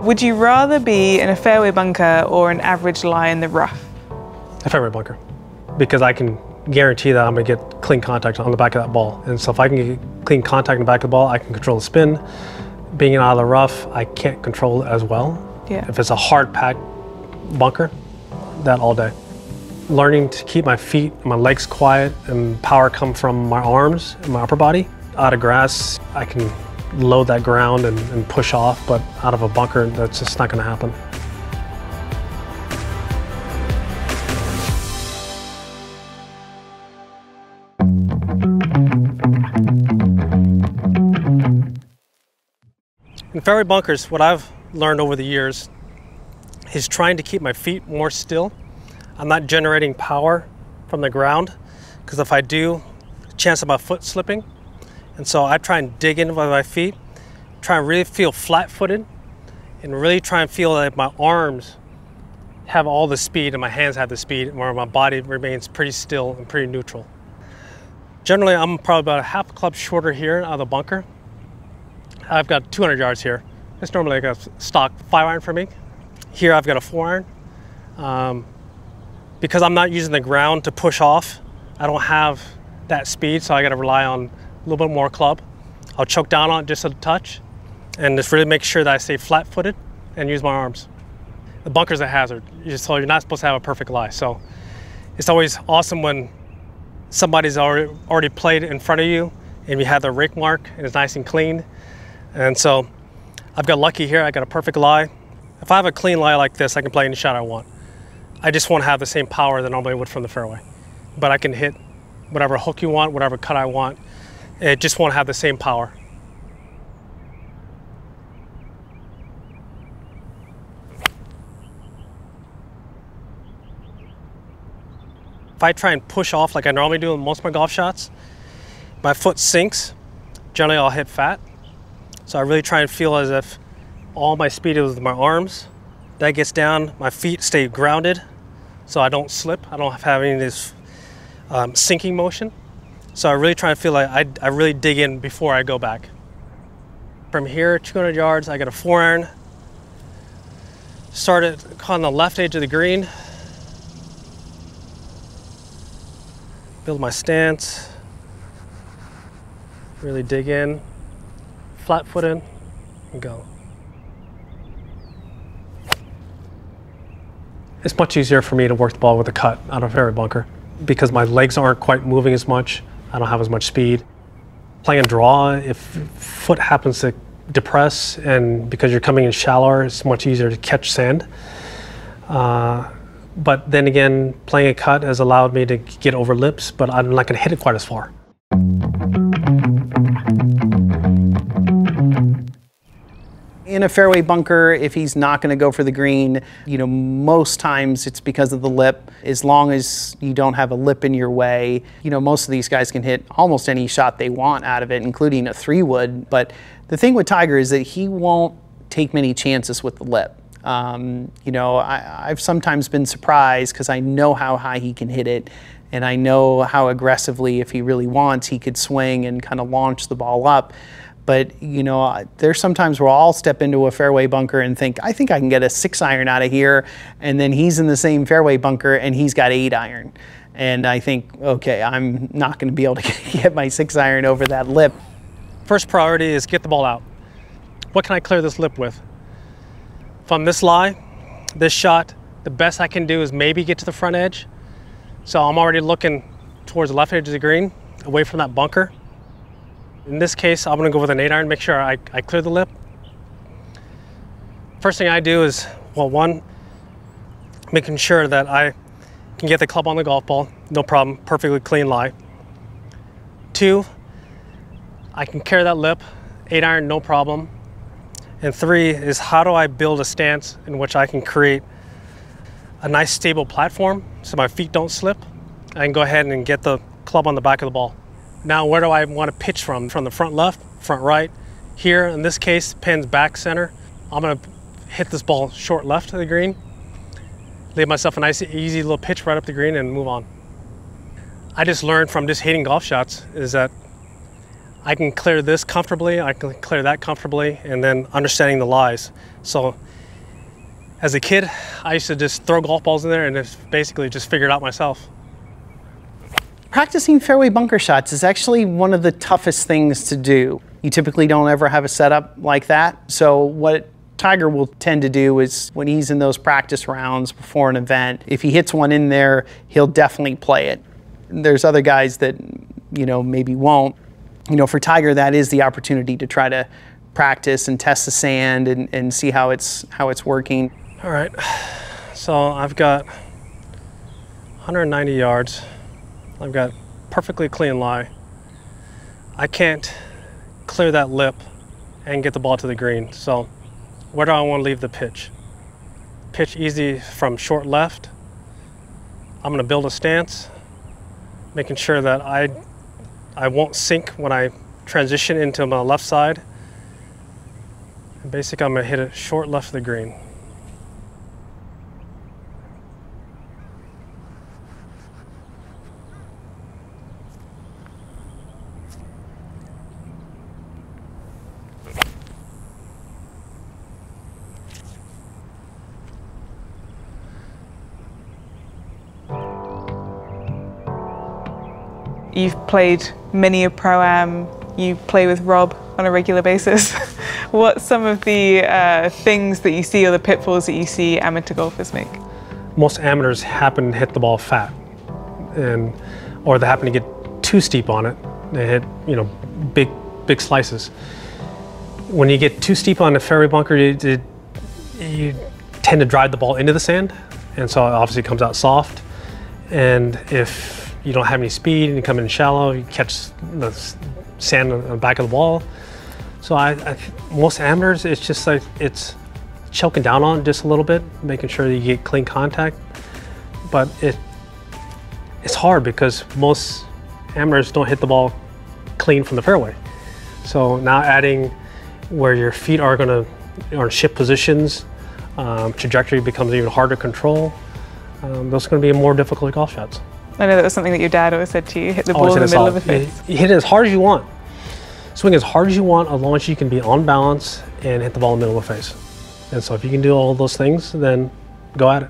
Would you rather be in a fairway bunker or an average lie in the rough? A fairway bunker, because I can guarantee that I'm going to get clean contact on the back of that ball. And so if I can get clean contact on the back of the ball, I can control the spin. Being out of the rough, I can't control it as well. Yeah. If it's a hard packed bunker, that all day. Learning to keep my feet and my legs quiet and power come from my arms and my upper body. Out of grass, I can load that ground and push off, but out of a bunker, that's just not going to happen. In fairway bunkers, what I've learned over the years is trying to keep my feet more still. I'm not generating power from the ground, because if I do, chance of my foot slipping. And so I try and dig in with my feet, try and really feel flat-footed, and really try and feel like my arms have all the speed and my hands have the speed, where my body remains pretty still and pretty neutral. Generally, I'm probably about a half club shorter here out of the bunker. I've got 200 yards here. It's normally like a stock 5-iron for me. Here I've got a 4-iron. Because I'm not using the ground to push off, I don't have that speed, so I got to rely on a little bit more club. I'll choke down on it just a touch and just really make sure that I stay flat-footed and use my arms. The bunker's a hazard, so you're not supposed to have a perfect lie. So it's always awesome when somebody's already played in front of you and you have the rake mark and it's nice and clean. And so I've got lucky here, I got a perfect lie. If I have a clean lie like this, I can play any shot I want. I just won't have the same power that I normally would from the fairway. But I can hit whatever hook you want, whatever cut I want. It just won't have the same power. If I try and push off like I normally do in most of my golf shots, my foot sinks. Generally I'll hit fat. So I really try and feel as if all my speed is with my arms. That gets down, my feet stay grounded so I don't slip. I don't have any of this sinking motion. So I really try and feel like I really dig in before I go back. From here, 200 yards, I got a 4-iron. Started on the left edge of the green. Build my stance. Really dig in, flat-footed, and go. It's much easier for me to work the ball with a cut out of a fairway bunker because my legs aren't quite moving as much. I don't have as much speed. Playing draw, if foot happens to depress and because you're coming in shallower, it's much easier to catch sand. But then again, playing a cut has allowed me to get over lips, but I'm not going to hit it quite as far. In a fairway bunker, if he's not going to go for the green, most times it's because of the lip. As long as you don't have a lip in your way, most of these guys can hit almost any shot they want out of it, including a 3-wood. But the thing with Tiger is that he won't take many chances with the lip. I've sometimes been surprised because I know how high he can hit it, and I know how aggressively, if he really wants, he could swing and kind of launch the ball up. But, there's sometimes where I'll step into a fairway bunker and think, I think I can get a 6-iron out of here. And then he's in the same fairway bunker and he's got 8-iron. And I think, okay, I'm not going to be able to get my 6-iron over that lip. First priority is get the ball out. What can I clear this lip with? From this lie, this shot, the best I can do is maybe get to the front edge. So I'm already looking towards the left edge of the green, away from that bunker. In this case, I'm going to go with an 8-iron, make sure I clear the lip. First thing I do is, well, one, making sure that I can get the club on the golf ball, no problem, perfectly clean lie. 2, I can carry that lip, 8-iron, no problem. And 3 is how do I build a stance in which I can create a nice stable platform so my feet don't slip. I can go ahead and get the club on the back of the ball. Now, where do I want to pitch from? From the front left, front right. Here, in this case, pin's back center. I'm going to hit this ball short left of the green. Leave myself a nice, easy little pitch right up the green and move on. I just learned from just hitting golf shots is that I can clear this comfortably, I can clear that comfortably, and then understanding the lies. So As a kid, I used to just throw golf balls in there and basically just figure it out myself. Practicing fairway bunker shots is actually one of the toughest things to do. You typically don't ever have a setup like that. So what Tiger will tend to do is when he's in those practice rounds before an event, if he hits one in there, he'll definitely play it. There's other guys that, maybe won't. For Tiger, that is the opportunity to try to practice and test the sand and see how it's working. All right, so I've got 190 yards. I've got perfectly clean lie. I can't clear that lip and get the ball to the green. So where do I want to leave the pitch? Pitch easy from short left. I'm going to build a stance, making sure that I won't sink when I transition into my left side. And basically, I'm going to hit it short left of the green. You've played many a Pro-Am, you play with Rob on a regular basis. What's some of the things that you see or the pitfalls that you see amateur golfers make? Most amateurs happen to hit the ball fat, or they happen to get too steep on it. They hit, big slices. When you get too steep on a fairway bunker, you tend to drive the ball into the sand, and so it obviously comes out soft. And if you don't have any speed and you come in shallow, you catch the sand on the back of the ball. So most amateurs, it's just like it's choking down on it just a little bit, making sure that you get clean contact. But it's hard because most amateurs don't hit the ball clean from the fairway. So now adding where your feet are going to in shift positions, trajectory becomes even harder to control. Those are going to be more difficult golf shots. I know that was something that your dad always said to you, hit the ball in the middle of the face. You hit it as hard as you want. Swing as hard as you want, as long as you can be on balance and hit the ball in the middle of the face. And so if you can do all those things, then go at it.